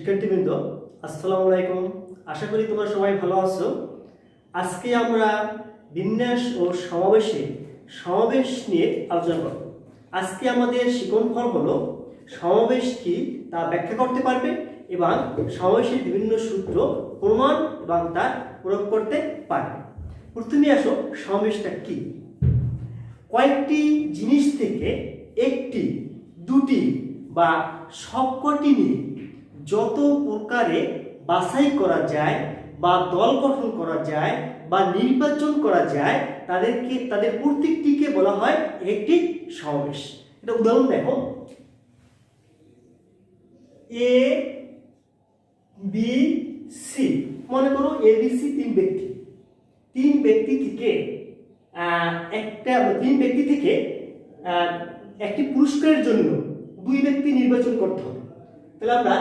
শিক্ষার্থীবৃন্দ, আসসালামু আলাইকুম। আশা করি তোমরা সবাই ভালো আছো। আজকে আমরা বিন্যাস ও সমাবেশ নিয়ে আলোচনা করব। আজকে আমাদের শিক্ষণফল হলো সমাবেশ কি তা ব্যাখ্যা করতে পারবে এবং সমাবেশের বিভিন্ন সূত্র, প্রমাণ এবং তা প্রয়োগ করতে পারবে। প্রথমে আসো, সমাবেশটা কি? কয়েকটি জিনিস থেকে একটি, দুটি বা সবকটি নিয়ে যত প্রকারে বাছাই করা যায় বা দল গঠন করা যায় বা নির্বাচন করা যায় তাদের প্রত্যেকটিকে বলা হয় একটি সমাবেশ। এটা উদাহরণ দেখো, এ বি সি। মনে করো এ বি সি তিন ব্যক্তি থেকে একটি পুরস্কারের জন্য দুই ব্যক্তি নির্বাচন করতে হবে। তাহলে আমরা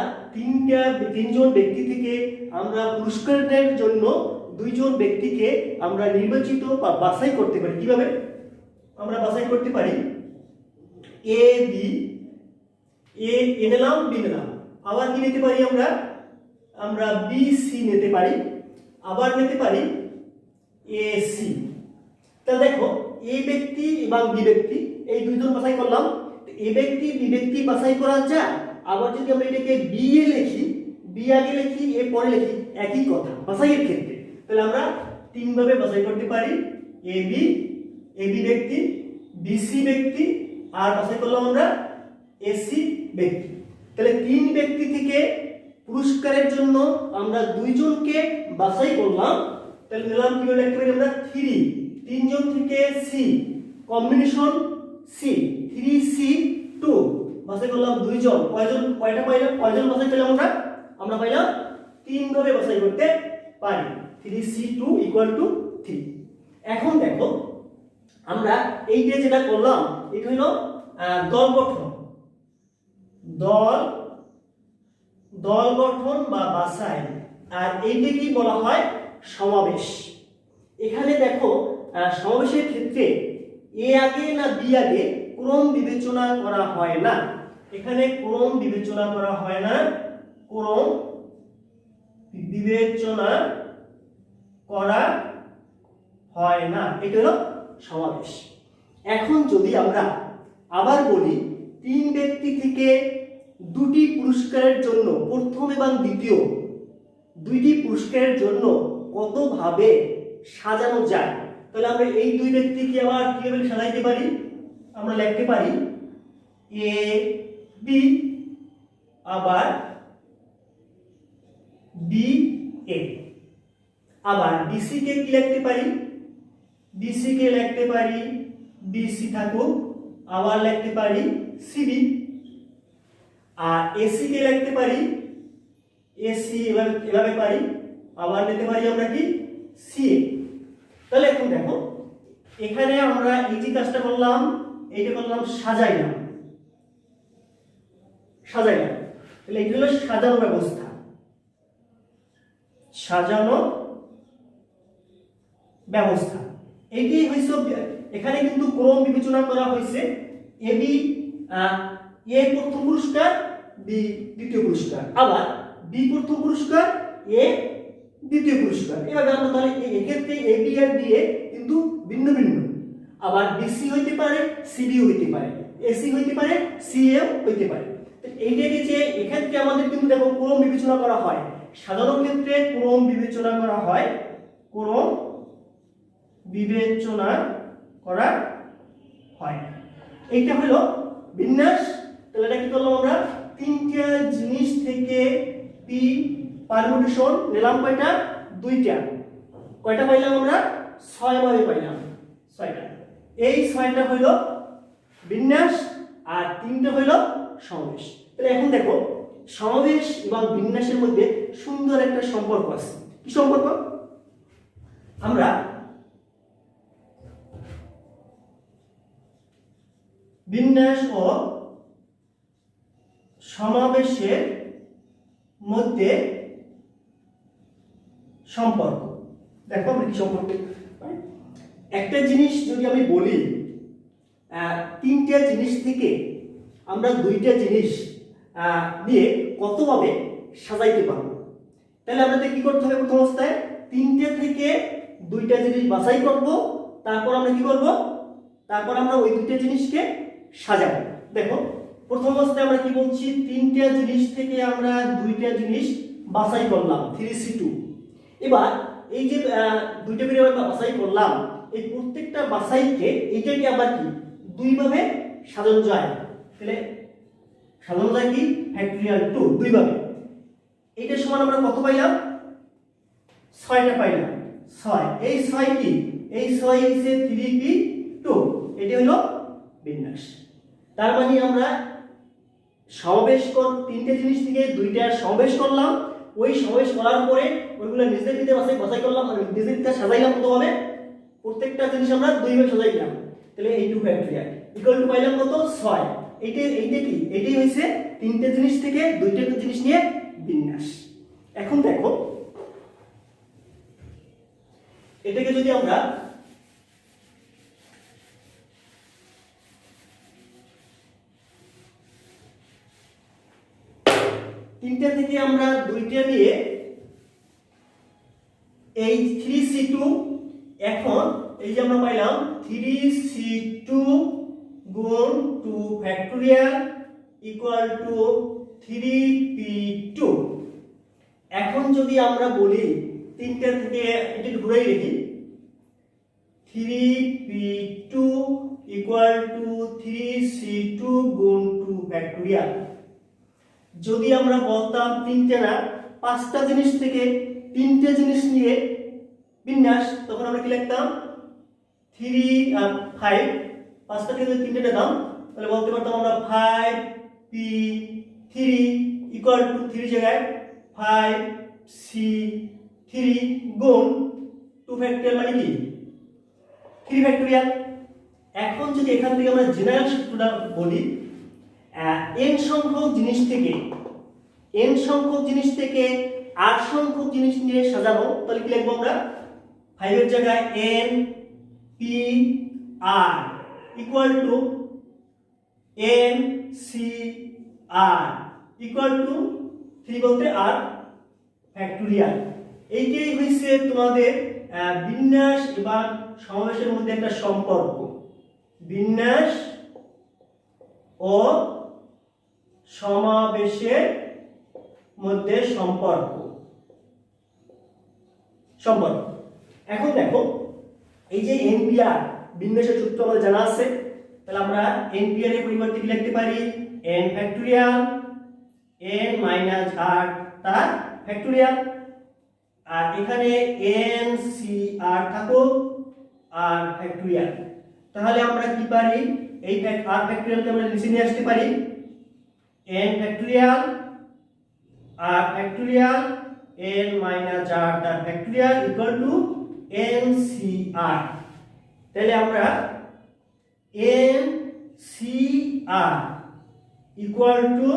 তিনজন ব্যক্তি থেকে আমরা পুরস্কারের জন্য দুইজন ব্যক্তিকে আমরা নির্বাচিত বা বাছাই করতে পারি। কিভাবে আমরা বাছাই করতে পারি? এ বি, এ নিলাম, বি নিলাম। আবার কি নিতে পারি? আমরা বি সি নিতে পারি, আবার নিতে পারি এ সি। তাহলে দেখো, এ ব্যক্তি এবং বি ব্যক্তি এই দুইজন বাছাই করলাম। এ ব্যক্তি বি ব্যক্তি বাছাই করা যায়। আবার যদি আমরা এটাকে বি এ লিখি, বি আগে লিখি, এ পরে লিখি, একই কথা বাছাইয়ের ক্ষেত্রে। তাহলে আমরা তিন ভাবে বাছাই করতে পারি: এ বি ব্যক্তি, বি সি ব্যক্তি, আর বাছাই করলাম আমরা এ সি ব্যক্তি। তাহলে তিন ব্যক্তি থেকে পুরস্কারের জন্য আমরা দুইজনকে বাছাই করলাম। তাহলে নিলাম কি লিখতে পারি আমরা? 3। তিনজন থেকে সি, কম্বিনেশন সি, 3C2 বাছাই করলাম দুইজন। কয়টা পাইলাম? কয়জন বাছাই পেলাম আমরা পাইলাম তিন ভাবে বাছাই করতে পারি। 3C2 = 3। এখন দেখো, আমরা এইটা যেটা করলাম এটা হলো দল গঠন, দল গঠন বা বাছাই। আর এইটাকে বলা হয় সমাবেশ। এখানে দেখো, সমাবেশের ক্ষেত্রে এ আগে না বি আগে ক্রম বিবেচনা করা হয় না। এখানে ক্রম বিবেচনা করা হয় না, ক্রম বিবেচনা করা হয় না। এটা হলো সমাবেশ। এখন যদি আমরা আবার বলি, তিন ব্যক্তি থেকে দুটি পুরস্কারের জন্য, প্রথম এবং দ্বিতীয় দুইটি পুরস্কারের জন্য কতভাবে সাজানো যায়, তাহলে আমরা এই দুই ব্যক্তিকে আবার কিভাবে সাজাইতে পারি? আমরা লিখতে পারি এ বি, আবার বি এ। আবার বিসি কে কি লিখতে পারি? বিসি কে লিখতে পারি বিসি থাকুক, আবার লিখতে পারি সিবি। আর এসি কে লিখতে পারি এসি, এভাবে পারি। আবার নিতে পারি আমরা কি সিএ। তাহলে এখন দেখো, এখানে আমরা এই যে কাজটা করলাম, এইটা করলাম সাজাইলাম। তাহলে এটা হলো সাজানো ব্যবস্থা, এইটাই হইছে। এখানে কিন্তু ক্রম বিবেচনা করা হয়েছে। এ বি, এ প্রথম পুরস্কার, বি দ্বিতীয় পুরস্কার, আবার বি প্রথম পুরস্কার, এ দ্বিতীয় পুরস্কার। এভাবে আমরা তাহলে এক্ষেত্রে A B R B A কিন্তু ভিন্ন ভিন্ন। আবার বিসি হইতে পারে, সিবি হইতে পারে, এসি হইতে পারে, সিএ হইতে পারে। এইটাকে যে এক্ষেত্রে আমাদের কিন্তু দেখো ক্রম বিবেচনা করা হয়। সাধারণ ক্ষেত্রে ক্রম বিবেচনা করা হয়, এইটা হলো বিন্যাস। তাহলে এটা কি করলাম আমরা? তিনটা জিনিস থেকে পি পারমুটেশন নিলাম। কয়টা? দুইটা। কয়টা পাইলাম আমরা? 6 ভাবে পাইলাম, 6টা। এই 6টা হলো বিন্যাস আর 3টা হলো সমাবেশ। তাহলে এখন দেখো, সমাবেশ এবং বিন্যাসের মধ্যে সুন্দর একটা সম্পর্ক আছে। কি সম্পর্ক? আমরা বিন্যাস ও সমাবেশের মধ্যে সম্পর্ক দেখো, আমরা কি সম্পর্ক? একটা জিনিস যদি আমি বলি, তিনটা জিনিস থেকে আমরা দুইটা জিনিস দিয়ে কতভাবে সাজাইতে পারবো। তাহলে আমাদের কি করতে হবে? প্রথম অবস্থায় তিনটে থেকে দুইটা জিনিস বাছাই করব, তারপর আমরা কি করব? তারপর আমরা ওই দুইটা জিনিসকে সাজাবো। দেখো প্রথম অবস্থায় আমরা কি বলছি? তিনটা জিনিস থেকে আমরা দুইটা জিনিস বাছাই করলাম 3C2। এবার এই যে দুইটা করে আমরা বাছাই করলাম, এই প্রত্যেকটা বাছাইকে এইটাকে আবার কি দুই ভাবে সাজানো যায়। তাহলে সাজানো যায় কি? ফ্যাক্টরিয়াল 2 দুই ভাবে। এইটার সমান আমরা কত পাইলাম? 6টা পাইলাম। 6 এই 6 কি? এই 6 হচ্ছে 3p2। এটা হলো বিন্যাস। তার মানে আমরা সমাবেশ তিনটে জিনিস থেকে দুইটা সমাবেশ করলাম, ওই সমাবেশ করার পরে ওইগুলো নিজের ভিতরে বাছাই করলাম, মানে নিজের ভিতরে সাজাইলাম কতভাবে? প্রত্যেকটা জিনিস আমরা দুই ভাবে সাজাই দিলাম। তাহলে এই 2 ফ্যাক্টরিয়াল ইকুয়াল টু পাইলাম কত? 6। এইটা কি? এটাই হইছে তিনটে জিনিস থেকে দুইটা জিনিস নিয়ে বিন্যাস। এখন দেখো এটাকে যদি আমরা তিনটা থেকে আমরা দুইটা নিয়ে এই 3C2, এখন এই যে আমরা পাইলাম 3C2 গুণ 2 ফ্যাক্টরিয়াল ইকুয়াল টু 3p2। এখন যদি আমরা বলি তিনটা থেকে এটা ঘুরাই লিখি, 3p2 ইকুয়াল টু 3C2 গুণ 2 ফ্যাক্টরিয়াল। যদি আমরা বলতাম তিনটে না 5টা জিনিস থেকে তিনটে জিনিস নিয়ে বিন্যাস, তখন আমরা কি লিখতাম? 5 5টা থেকে যদি তিনটে নিতাম তাহলে বলতে পারতাম আমরা 5p3 ইকুয়াল টু 3 জায়গায় 5c3 গুণ 2 ফ্যাক্টরিয়াল মানে কি 3 ফ্যাক্টরিয়াল। এখন যদি এখান থেকে আমরা জেনারেল সূত্রটা বলি, n সংখ্যক জিনিস থেকে r সংখ্যক জিনিস নিয়ে সাজানো, তাহলে কি লিখবো আমরা? 5 এর জায়গায় n p r equal to n c r equal to 3 বলতে r ফ্যাক্টরিয়াল। এইটাই হইছে তোমাদের বিন্যাস এবং সমাবেশের মধ্যে একটা সম্পর্ক। বিন্যাস ও সমাবেশের মধ্যে সম্পর্ক। এখন দেখো এই যে এনপিআর বিন্যাসের সূত্র আমাদের জানা আছে, তাহলে আমরা এনপিআর এর পরিবর্তে কি লিখতে পারি? n factorial n minus r তার ফ্যাক্টরিয়াল, আর এখানে n c r থাকুক r ফ্যাক্টরিয়াল। তাহলে আমরা কি পারি? এই r ফ্যাক্টরিয়ালকে আমরা নিচে নিয়ে আসতে পারি, n factorial r factorial n minus r তার factorial equal to n c r। তাহলে আমরা n c r equal to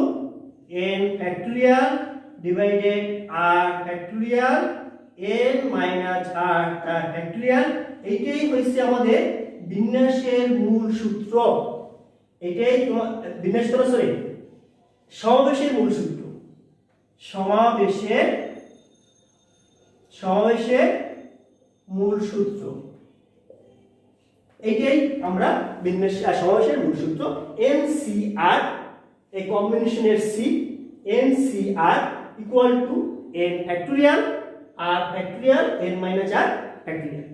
n factorial divided r factorial n minus r তার ফ্যাক্টরিয়াল। এইটাই হচ্ছে আমাদের বিন্যাসের মূল সূত্র। এটাই সমাবেশের মূল সূত্র। সমাবেশের মূল সূত্র এইটাই আমরা সমাবেশের মূল সূত্র। NCR এই কম্বিনেশনের C, NCR equal to n factorial r factorial n minus r factorial.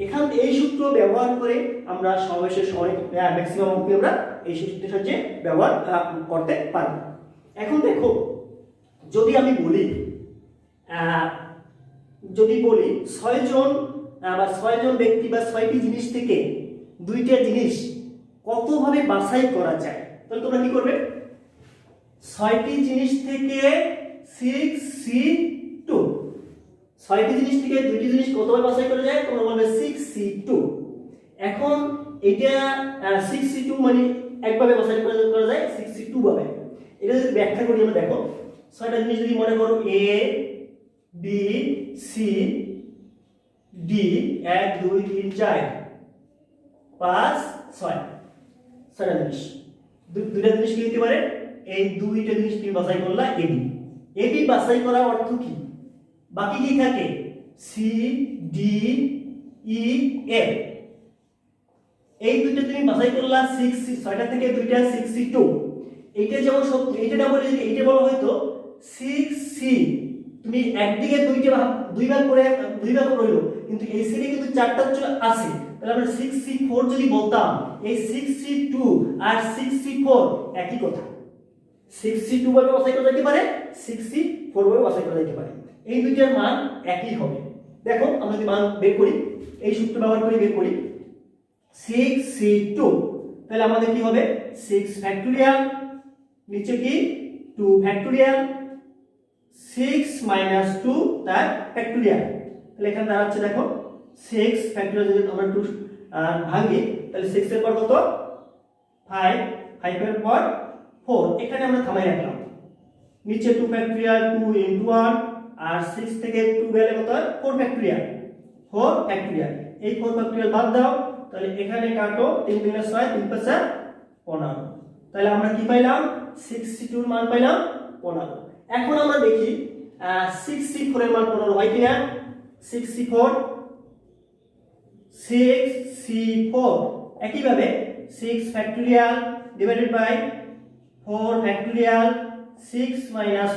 এখন এই সূত্র ব্যবহার করে আমরা সমাবেশের ম্যাক্সিমাম অঙ্কে আমরা এই সূত্রের সাহায্যে ব্যবহার করতে পারি। এখন দেখো যদি আমি বলি 6 জন ব্যক্তি বা 6টি জিনিস থেকে দুইটা জিনিস কতভাবে বাছাই করা যায়, তাহলে তোমরা কি করবে? 6টি জিনিস থেকে 6c2, 6টি জিনিস থেকে দুইটি জিনিস কতভাবে বাছাই করা যায়? তোমরা বলবে 6c2। এখন এটা 6c2 মানে একভাবে বাছাই করা যায়, 6c2 ভাবে। এটা যদি ব্যাখ্যা করি আমরা, দেখো 6টা জিনিস যদি মনে করো a b c d 1 2 3 4 5 6 6টা জিনিস, দুইটা জিনিস কি হতে পারে? এই দুইটা জিনিস তুমি বাছাই করলা এবি। এবি বাছাই করার অর্থ কি? বাকি কি থাকে? C D E F. এই দুইটা তুমি বাছাই করলা 6 6টা থেকে দুইটা 6C2। এইটা যেমন সব এইটা বলে এইটা বলা হয়তো 6C, তুমি একদিকে দুই ভাগ করে রইল, কিন্তু এই সাইডে কিন্তু চারটা আছে, তাহলে আমরা 6C4 যদি বলতাম, এই 6C2 আর 6C4 একই কথা। 6C2 ভাবে বাছাই করা যেতে পারে, 6C4 ভাবে বাছাই করা যেতে পারে, এই দুইটার মান একই হবে। দেখো আমরা যদি মান বের করি, এই সূত্র ব্যবহার করে বের করি 6C2, তাহলে আমাদের কি হবে 6 ফ্যাক্টরিয়াল, নিচে কি 2 ফ্যাক্টরিয়াল, 6 - 2 তার ফ্যাক্টরিয়াল। তাহলে এখানে দাঁড়াচ্ছে দেখো 6 ফ্যাক্টরিয়াল যদি আমরা 2 ভাঙি, তাহলে 6 এর পর কত 5, 5 এর পর 4, এখানে আমরা থামাই রাখলাম। নিচে 2 ফ্যাক্টরিয়াল, 2 * 1, আর 6 থেকে 2 গেলে কত 4 ফ্যাক্টরিয়াল, 4 ফ্যাক্টরিয়াল। এই 4 ফ্যাক্টরিয়াল বাদ দাও, তাহলে এখানে কাটো 3 × 6 3 × 5 15। তাহলে আমরা কি পাইলাম? 6C2 এর মান পাইলাম 15। এখন আমরা দেখি 6C4 এর মান 15 হয় কিনা। 6C4 একই ভাবে 6 ফ্যাক্টরিয়াল ডিভাইডেড বাই 4 ফ্যাক্টরিয়াল, 6 -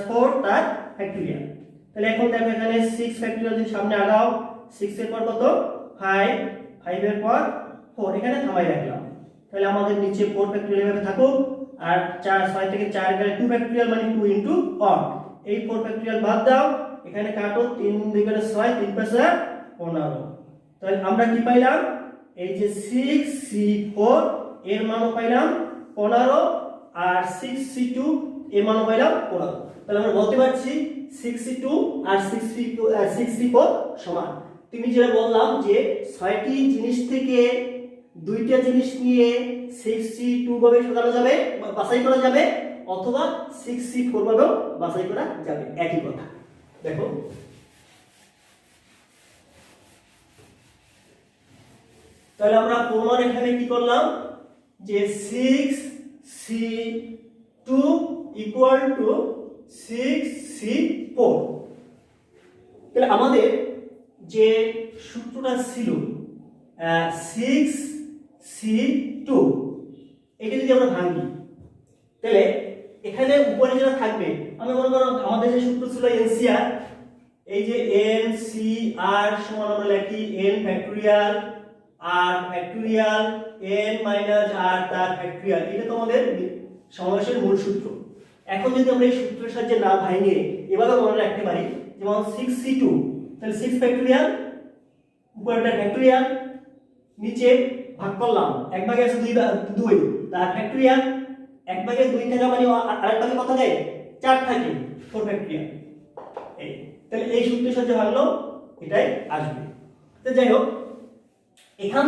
4 তার ফ্যাক্টরিয়াল। তাহলে এখন দেখো এখানে 6 ফ্যাক্টরিয়াল যদি সামনে আগাও, 6 এর পর কত 5, 5 এর পর 4, এখানে থামাই রাখলাম। তাহলে আমাদের নিচে 4 ফ্যাক্টরিয়াল ভাবে থাকুক, আর 4 6 থেকে 4 গেলে 2 ফ্যাক্টরিয়াল মানে 2 * 1। এই 4 ফ্যাক্টরিয়াল বাদ দাও, এখানে কাটো 3 × 6 3 × 5 15। তাহলে আমরা কি পাইলাম? এই যে 6C4 এর মানও পাইলাম 15, আর 6C2 এর মানও পাইলাম 15। তাহলে আমরা বলতে পারছি 6C2 আর 6C4 সমান। তুমি যেটা বললাম যে 6টি জিনিস থেকে দুইটা জিনিস নিয়ে 6C2 ভাবে সাজানো যাবে, বাছাই করা যাবে, অথবা 6C4 ভাবেও বাছাই করা যাবে, একই কথা। দেখো তাহলে আমরা প্রমাণ এখানে কি করলাম যে 6C2 = 6C4। তাহলে আমাদের যে সূত্রটা ছিল 6C2, এটা যদি আমরা ভাঙি, তাহলে এখানে উপরে যেটা থাকবে, আমি মনে করো আমাদের যে সূত্র ছিল NCR, এই যে NCR সমান আমরা লিখি n factorial r factorial n - r তার ফ্যাক্টরিয়াল। এটা তো আমাদের সমাবেশের মূল সূত্র। এখন যদি আমরা এই সূত্রের সাহায্যে না ভাঙিয়ে এভাবে মনে রাখতে পারি, যেমন 6C2, তাহলে 6 ফ্যাক্টরিয়াল, উপরেরটা ফ্যাক্টরিয়াল, নিচে ভাগ করলাম, এক ভাগে আছে 2 তার ফ্যাক্টরিয়াল, এক ভাগে 2 থাকা মানে আরেক ভাগে কত থাকে 4 থাকে, 4 ফ্যাক্টরিয়াল। এই তাহলে এই সূত্রের সাহায্যে ভাঙলো এটাই আসবে। তো যাই হোক, এখান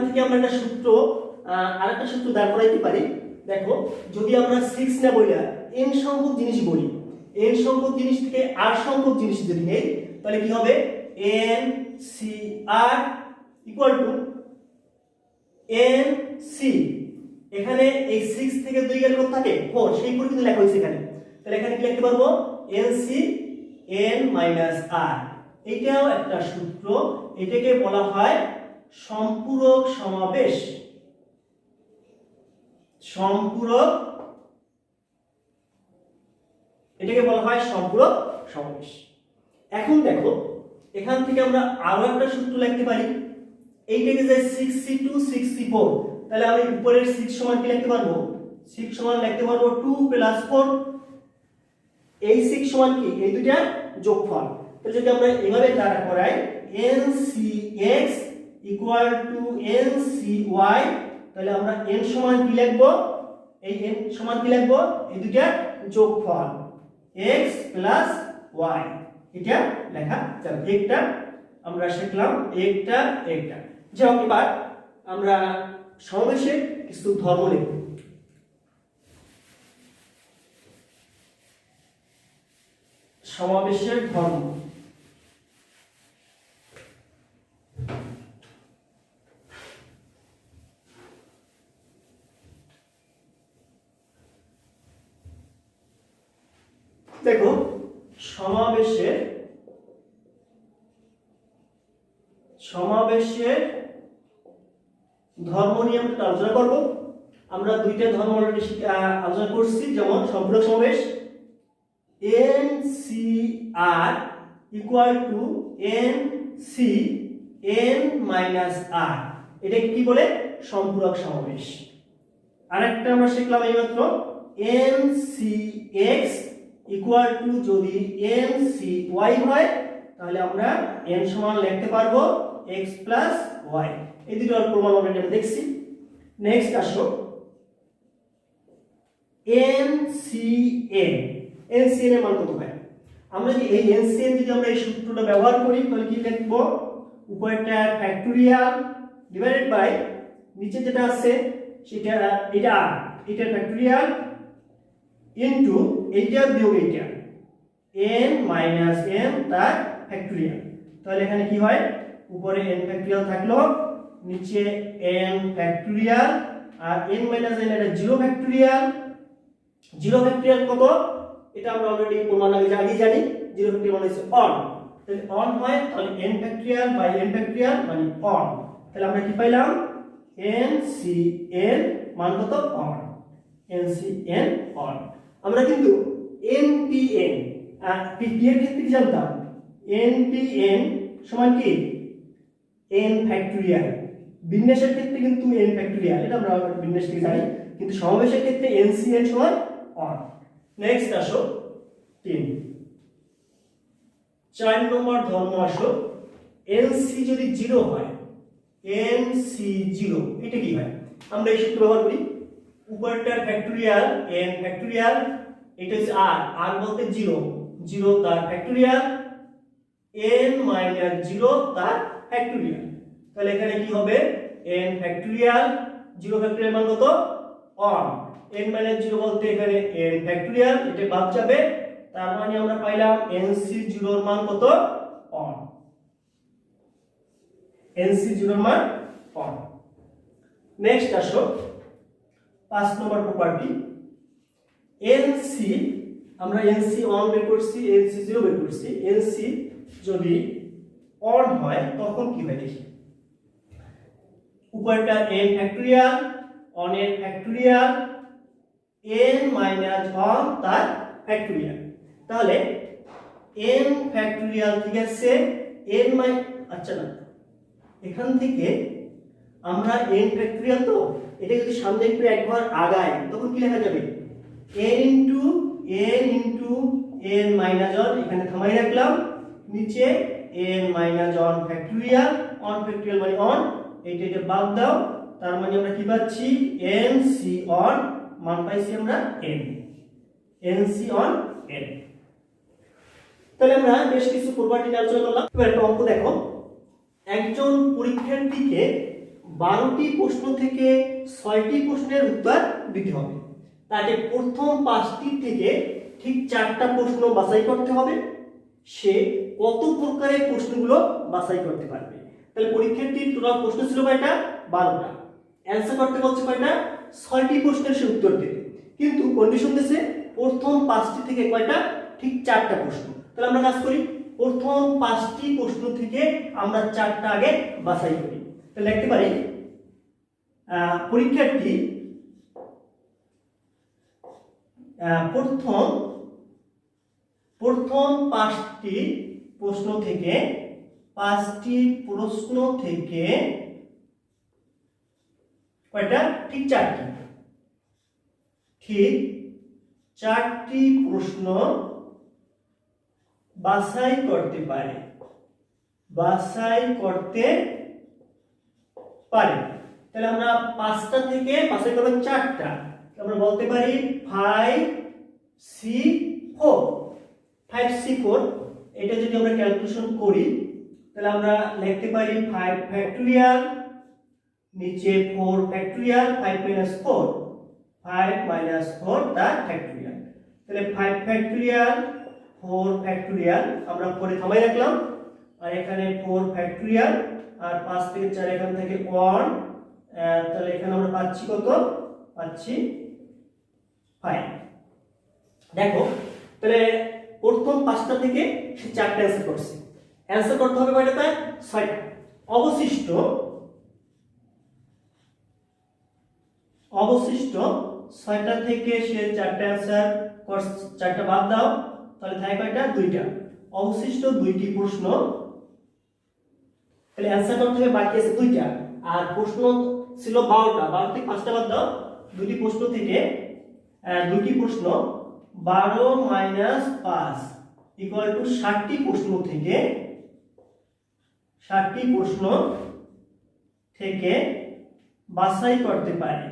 থেকে আমরা একটা সূত্র আরেকটা সূত্র দাঁড় করাইতে পারি। দেখো যদি আমরা 6 না বইলা n সংখ্যক জিনিস বলি, n সংখ্যক জিনিস থেকে r সংখ্যক জিনিস যদি নেই, তাহলে কি হবে NCR = NC। এখানে এই 6 থেকে 2 গেলে কত থাকে 4, সেই করে কিন্তু লেখা হয়েছে এখানে। তাহলে এখানে কি লিখতে পারবো NC n - r। এটাও একটা সূত্র, এটাকে বলা হয় সম্পূরক সমাবেশ। এটাকে বলা হয় সম্পূরক সমাবেশ। এখন দেখো এখান থেকে আমরা আরো একটা সূত্র লিখতে পারি, এইটাকে যে 6C2 6C4, তাহলে আমি উপরের 6 সমান কি লিখতে পারবো 6 সমান লিখতে পারবো 2 + 4। এই 6 সমান কি এই দুইটা যোগফল। তাহলে যদি আমরা এভাবে দাঁড়া করাই NCX = NCY, তাহলে আমরা n সমান কি লিখব, এই n সমান কি লিখব এই দুইটা যোগফল x + y, এটা লেখা যাবে। একটা আমরা শিখলাম, একটা। যাও এবার আমরা সমাবেশের কিছু ধর্ম লিখব। সমাবেশের ধর্ম। দেখো সমাবেশের ধর্ম নিয়ে আমরা আলোচনা করব। আমরা দুইটা ধর্ম অলরেডি আলোচনা করছি, যেমন সম্পূরক সমাবেশ NCR ইকুয়াল টু NCN-R, এটাকে কি বলে? সম্পূরক সমাবেশ। আরেকটা আমরা শিখলাম এইমাত্র NCX ইকুয়াল টু যদি NCY হয় তাহলে আমরা n সমান লিখতে পারবো x প্লাস y। এই দুটোর প্রমাণ অলরেডি আমরা দেখছি। নেক্সট আসো NCN এর মান কত হয়? আমরা যদি এই NCN যদি আমরা এই সূত্রটা ব্যবহার করি তাহলে কি লিখবো? উপরেরটা ফ্যাক্টরিয়াল ডিভাইডেড বাই নিচে যেটা আছে সেটা এটা ফ্যাক্টরিয়াল ইনটু এইটা বিয়োগ এইটা n মাইনাস n তার ফ্যাক্টরিয়াল। তাহলে এখানে কি হয়? উপরে n ফ্যাক্টরিয়াল থাকলো, নিচে n ফ্যাক্টরিয়াল, আর n মাইনাস n এটা 0 ফ্যাক্টরিয়াল। 0 ফ্যাক্টরিয়াল কত? এটা আমরা অলরেডি প্রমাণ আগে জানি। 0 ফ্যাক্টরিয়াল মানে হচ্ছে অন। তাহলে অন হয় তাহলে n factorial by n factorial মানে অন। তাহলে আমরা কি পাইলাম? NCN মান কত? অন। NCN one. আমরা কিন্তু NPN p এর ক্ষেত্রে কি জানতাম? NPN সমান কি? n factorial. বিন্যাসের ক্ষেত্রে কিন্তু n ফ্যাক্টরিয়াল, এটা আমরা বিন্যাস থেকে জানি, কিন্তু সমাবেশের ক্ষেত্রে NCN সমান অন। নেক্সট আসো 4 নম্বর ধর্ম আসো NC যদি 0 হয়, NC 0 এটা কি হয়? আমরা এই সূত্র ব্যবহার করি, উপরটার ফ্যাক্টরিয়াল n ফ্যাক্টরিয়াল, এটা হচ্ছে r বলতে 0 তার ফ্যাক্টরিয়াল, n মাইনাস 0 তার ফ্যাক্টরিয়াল। তাহলে এখানে কি হবে? n ফ্যাক্টরিয়াল 0 ফ্যাক্টরিয়াল মান কত? অন। n মাইনাস 0 বলতে এখানে n ফ্যাক্টরিয়াল, এটা বাদ যাবে, তার মানে আমরা পাইলাম NC 0 এর মান কত? অন। NC 0 এর মান অন। নেক্সট আসো 5 নম্বর প্রপার্টি NC, আমরা NC অন বের করছি, NC 0 বের করছি। NC যদি অন হয় তখন কি হয় দেখি। উপরটা n ফ্যাক্টরিয়াল, অন এর ফ্যাক্টরিয়াল, n মাইনাস 1 তার ফ্যাক্টরিয়াল। তাহলে n ফ্যাক্টরিয়াল ঠিক আছে, n আচ্ছা না, এখান থেকে আমরা n ফ্যাক্টরিয়াল তো এটা যদি সামনে একটু একবার আগাই তখন কি লেখা যাবে? n ইনটু n মাইনাস 1, এখানে থামাই রাখলাম, নিচে n minus 1 factorial, on factorial মানে অন, এটা বাদ দাও, তার মানে আমরা কি পাচ্ছি? NC অন মান পাইছি আমরা n, NC অন n। তাহলে আমরা বেশ কিছু প্রপার্টি নিয়ে আলোচনা করলাম। এবার একটা অঙ্ক দেখো, একজন পরীক্ষার্থীকে 12টি প্রশ্ন থেকে 6টি প্রশ্নের উত্তর দিতে হবে। তাকে প্রথম 5টি থেকে ঠিক 4টা প্রশ্ন বাছাই করতে হবে। সে কত প্রকারের প্রশ্নগুলো বাছাই করতে পারবে? তাহলে পরীক্ষার্থীর টোটাল প্রশ্ন ছিল কয়টা? 12টা। অ্যানসার করতে বলছে কয়টা? 6টি প্রশ্নের সে উত্তর দেবে, কিন্তু কন্ডিশন দিয়েছে প্রথম 5টি থেকে কয়টা? ঠিক 4টা প্রশ্ন। তাহলে আমরা কাজ করি, প্রথম 5টি প্রশ্ন থেকে আমরা 4টা আগে বাছাই করি। তাহলে লিখতে পারি পরীক্ষার্থী প্রথম 5টি প্রশ্ন থেকে কয়টা? ঠিক 4টি। ঠিক 4টি প্রশ্ন বাছাই করতে পারে। তাহলে আমরা 5টা থেকে বাছাই করব 4টা, আমরা বলতে পারি 5C4। এটা যদি আমরা ক্যালকুলেশন করি তাহলে আমরা লিখতে পারি 5 ফ্যাক্টরিয়াল, নিচে 4 ফ্যাক্টরিয়াল, 5 মাইনাস 4 তার ফ্যাক্টরিয়াল। তাহলে 5 ফ্যাক্টরিয়াল 4 ফ্যাক্টরিয়াল আমরা পরে থামাই রাখলাম, আর এখানে 4 ফ্যাক্টরিয়াল, আর 5 থেকে 4 এখান থেকে 1, তাহলে এখানে আমরা পাচ্ছি কত? পাচ্ছি 5। দেখো তাহলে প্রথম 5টা থেকে সে 4টা অ্যান্সার করছে। অ্যান্সার করতে হবে কয়টা? তাই 6টা। অবশিষ্ট 6টা থেকে সে 4টা অ্যান্সার করছে, 4টা বাদ দাও, তাহলে থাকে কয়টা? 2টা। অবশিষ্ট 2টি প্রশ্ন, তাহলে অ্যান্সার করতে হবে বাকি আছে 2টা। আর প্রশ্ন ছিল 12টা, 12 থেকে 5টা বাদ দাও, 2টি প্রশ্ন থেকে 2টি প্রশ্ন 12 মাইনাস 5 ইকুয়াল টু 60টি প্রশ্ন থেকে 60টি প্রশ্ন থেকে বাছাই করতে পারে,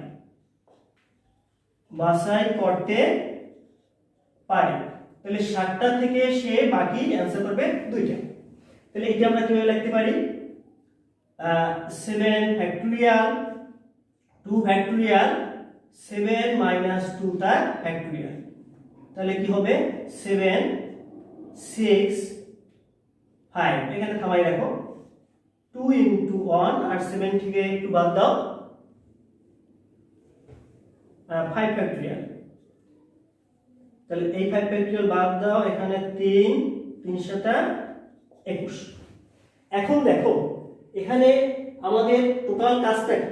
তাহলে 60টা থেকে সে বাকি অ্যান্সার করবে 2টা। তাহলে এটা আমরা কিভাবে লিখতে পারি? 7 ফ্যাক্টোরিয়াল 2 ফ্যাক্টোরিয়াল 7 মাইনাস 2 তার ফ্যাক্টোরিয়াল, তাহলে কি হবে? 7 6 5, এখানে থামাই রাখো। 2 ইন্টু 1 আর 7 থেকে একটু বাদ দাও, 5 ফ্যাক্টোরিয়াল, তাহলে এই 5 ফ্যাক্টোরিয়াল বাদ দাও, এখানে 3 3 7 21। এখন দেখো এখানে আমাদের টোটাল কাজটা কি?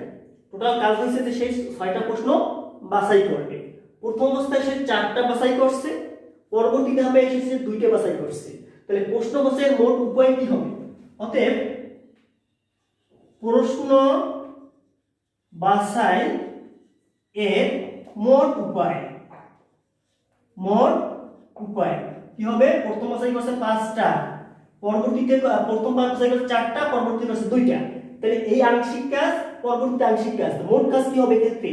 টোটাল কাজ হচ্ছে যে সেই 6টা প্রশ্ন বাছাই করবে। প্রথম অবস্থায় সে 4টা বাছাই করছে, পরবর্তী ধাপে এসে 2টা বাছাই করছে। তাহলে প্রশ্ন বাছাইয়ের মোট উপায় কি হবে? অতএব প্রশ্ন বাছাই এর মোট উপায় কি হবে? প্রথম বাছাই করছে 5টা, পরবর্তীতে প্রথম বাছাই করছে 4টা, পরবর্তীতে করছে 2টা। তাহলে এই আংশিক কাজ, পরবর্তীতে আংশিক কাজ, মোট কাজ কি হবে? ক্ষেত্রে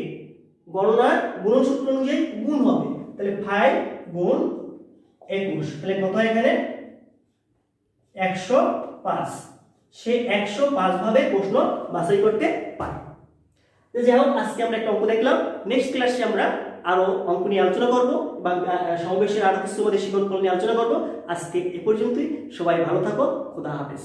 গণনা গুণন সূত্র অনুযায়ী গুণ হবে। তাহলে 5 গুণ 21, তাহলে কত হয় এখানে? 105। সে 105 ভাবে প্রশ্ন বাছাই করতে পারে। তো যাই হোক, আজকে আমরা একটা অঙ্ক দেখলাম। নেক্সট ক্লাসে আমরা আরো অঙ্ক নিয়ে আলোচনা করব বা সমাবেশের আরো কিছু আমাদের শিক্ষণ নিয়ে আলোচনা করব। আজকে এ পর্যন্তই। সবাই ভালো থাকো। খোদা হাফেজ।